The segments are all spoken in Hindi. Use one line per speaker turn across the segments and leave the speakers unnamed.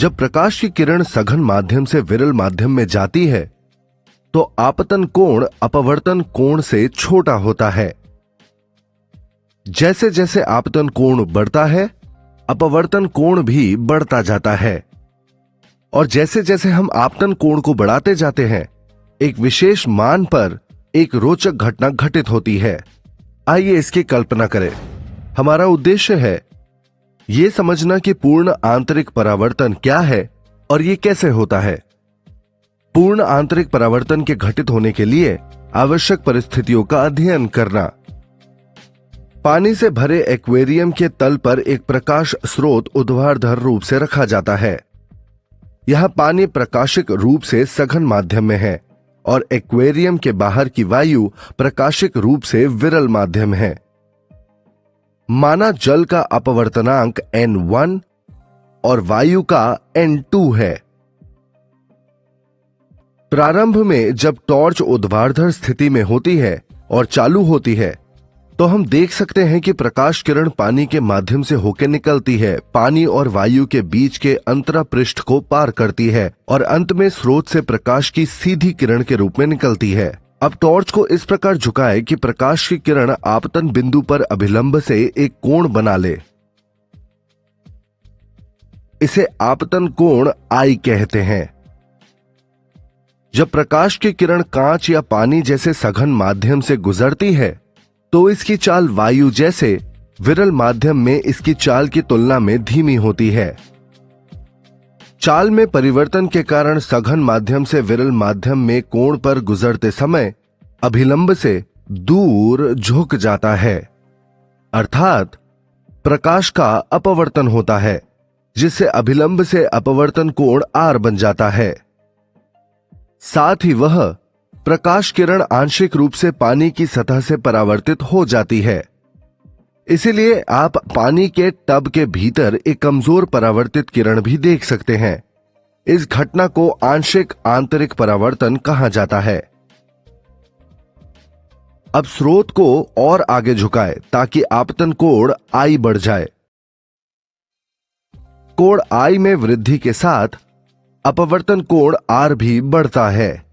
जब प्रकाश की किरण सघन माध्यम से विरल माध्यम में जाती है तो आपतन कोण अपवर्तन कोण से छोटा होता है। जैसे जैसे आपतन कोण बढ़ता है, अपवर्तन कोण भी बढ़ता जाता है। और जैसे जैसे हम आपतन कोण को बढ़ाते जाते हैं, एक विशेष मान पर एक रोचक घटना घटित होती है। आइए इसकी कल्पना करें। हमारा उद्देश्य है यह समझना कि पूर्ण आंतरिक परावर्तन क्या है और यह कैसे होता है। पूर्ण आंतरिक परावर्तन के घटित होने के लिए आवश्यक परिस्थितियों का अध्ययन करना। पानी से भरे एक्वेरियम के तल पर एक प्रकाश स्रोत ऊर्ध्वाधर रूप से रखा जाता है। यह पानी प्रकाशिक रूप से सघन माध्यम में है और एक्वेरियम के बाहर की वायु प्रकाशिक रूप से विरल माध्यम है। माना जल का अपवर्तनांक N1 और वायु का N2 है। प्रारंभ में जब टॉर्च ऊर्ध्वाधर स्थिति में होती है और चालू होती है तो हम देख सकते हैं कि प्रकाश किरण पानी के माध्यम से होकर निकलती है, पानी और वायु के बीच के अंतरा पृष्ठ को पार करती है और अंत में स्रोत से प्रकाश की सीधी किरण के रूप में निकलती है। अब टॉर्च को इस प्रकार झुकाए कि प्रकाश की किरण आपतन बिंदु पर अभिलंब से एक कोण बना ले। इसे आपतन कोण I कहते हैं। जब प्रकाश की किरण कांच या पानी जैसे सघन माध्यम से गुजरती है तो इसकी चाल वायु जैसे विरल माध्यम में इसकी चाल की तुलना में धीमी होती है। चाल में परिवर्तन के कारण सघन माध्यम से विरल माध्यम में कोण पर गुजरते समय अभिलंब से दूर झुक जाता है, अर्थात प्रकाश का अपवर्तन होता है, जिससे अभिलंब से अपवर्तन कोण R बन जाता है। साथ ही वह प्रकाश किरण आंशिक रूप से पानी की सतह से परावर्तित हो जाती है। इसीलिए आप पानी के टब के भीतर एक कमजोर परावर्तित किरण भी देख सकते हैं। इस घटना को आंशिक आंतरिक परावर्तन कहा जाता है। अब स्रोत को और आगे झुकाए ताकि आपतन कोण I बढ़ जाए। कोण I में वृद्धि के साथ अपवर्तन कोण R भी बढ़ता है।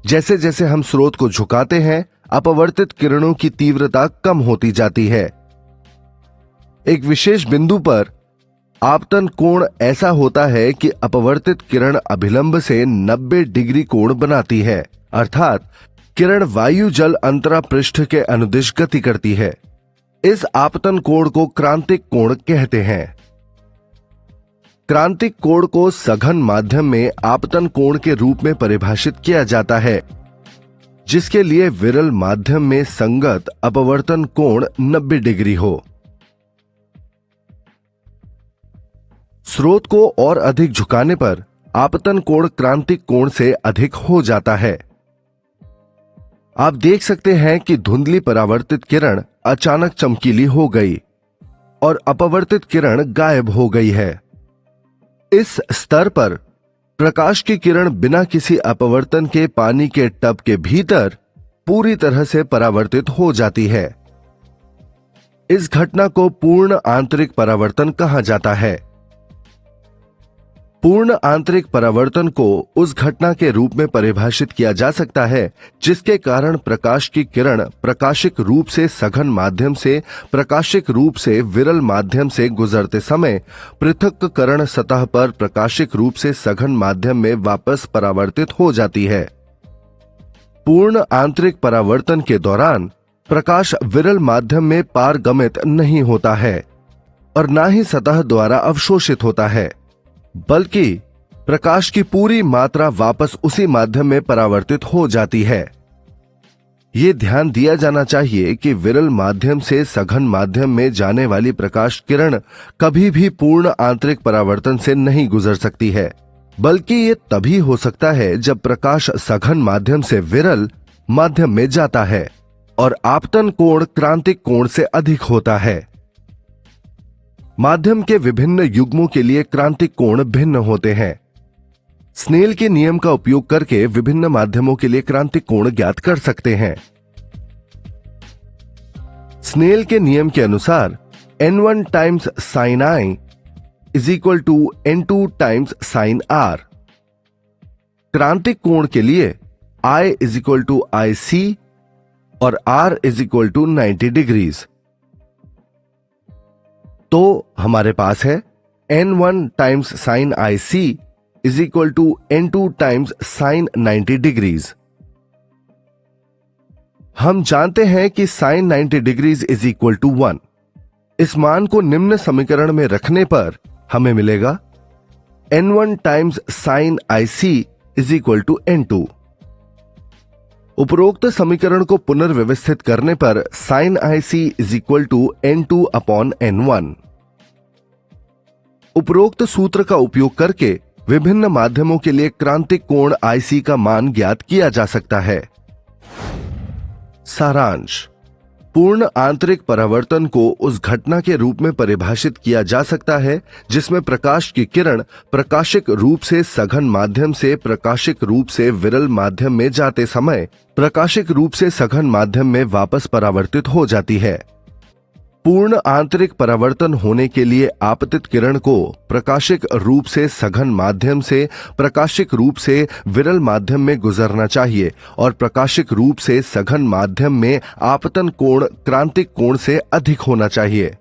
जैसे जैसे हम स्रोत को झुकाते हैं, अपवर्तित किरणों की तीव्रता कम होती जाती है। एक विशेष बिंदु पर आपतन कोण ऐसा होता है कि अपवर्तित किरण अभिलंब से 90 डिग्री कोण बनाती है, अर्थात किरण वायु जल अंतरा पृष्ठ के अनुदिश गति करती है। इस आपतन कोण को क्रांतिक कोण कहते हैं। क्रांतिक कोण को सघन माध्यम में आपतन कोण के रूप में परिभाषित किया जाता है, जिसके लिए विरल माध्यम में संगत अपवर्तन कोण 90 डिग्री हो। स्रोत को और अधिक झुकाने पर आपतन कोण क्रांतिक कोण से अधिक हो जाता है। आप देख सकते हैं कि धुंधली परावर्तित किरण अचानक चमकीली हो गई और अपवर्तित किरण गायब हो गई है। इस स्तर पर प्रकाश की किरण बिना किसी अपवर्तन के पानी के टब के भीतर पूरी तरह से परावर्तित हो जाती है। इस घटना को पूर्ण आंतरिक परावर्तन कहा जाता है। पूर्ण आंतरिक परावर्तन को उस घटना के रूप में परिभाषित किया जा सकता है जिसके कारण प्रकाश की किरण प्रकाशिक रूप से सघन माध्यम से प्रकाशिक रूप से विरल माध्यम से गुजरते समय पृथक्करण सतह पर प्रकाशिक रूप से सघन माध्यम में वापस परावर्तित हो जाती है। पूर्ण आंतरिक परावर्तन के दौरान प्रकाश विरल माध्यम में पारगमित नहीं होता है और न ही सतह द्वारा अवशोषित होता है, बल्कि प्रकाश की पूरी मात्रा वापस उसी माध्यम में परावर्तित हो जाती है। यह ध्यान दिया जाना चाहिए कि विरल माध्यम से सघन माध्यम में जाने वाली प्रकाश किरण कभी भी पूर्ण आंतरिक परावर्तन से नहीं गुजर सकती है, बल्कि ये तभी हो सकता है जब प्रकाश सघन माध्यम से विरल माध्यम में जाता है और आपतन कोण क्रांतिक कोण से अधिक होता है। माध्यम के विभिन्न युग्मों के लिए क्रांतिक कोण भिन्न होते हैं। स्नेल के नियम का उपयोग करके विभिन्न माध्यमों के लिए क्रांतिक कोण ज्ञात कर सकते हैं। स्नेल के नियम के अनुसार N1 times sin I is equal to N2 times sine R। क्रांतिक कोण के लिए I is equal to IC और R is equal to 90 degrees. तो हमारे पास है N1 times sine IC is equal to N2 times sine 90 degrees. हम जानते हैं कि sine 90 degrees is equal to 1। इस मान को निम्न समीकरण में रखने पर हमें मिलेगा N1 times sine IC is equal to N2। उपरोक्त समीकरण को पुनर्व्यवस्थित करने पर sine IC is equal to N2 upon N1। उपरोक्त सूत्र का उपयोग करके विभिन्न माध्यमों के लिए क्रांतिक कोण IC का मान ज्ञात किया जा सकता है। सारांश। पूर्ण आंतरिक परावर्तन को उस घटना के रूप में परिभाषित किया जा सकता है जिसमें प्रकाश की किरण प्रकाशिक रूप से सघन माध्यम से प्रकाशिक रूप से विरल माध्यम में जाते समय प्रकाशिक रूप से सघन माध्यम में वापस परावर्तित हो जाती है। पूर्ण आंतरिक परावर्तन होने के लिए आपतित किरण को प्रकाशिक रूप से सघन माध्यम से प्रकाशिक रूप से विरल माध्यम में गुजरना चाहिए और प्रकाशिक रूप से सघन माध्यम में आपतन कोण क्रांतिक कोण से अधिक होना चाहिए।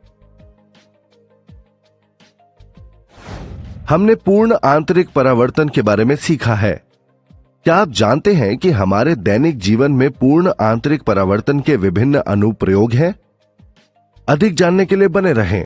हमने पूर्ण आंतरिक परावर्तन के बारे में सीखा है। क्या आप जानते हैं कि हमारे दैनिक जीवन में पूर्ण आंतरिक परावर्तन के विभिन्न अनुप्रयोग हैं? अधिक जानने के लिए बने रहें।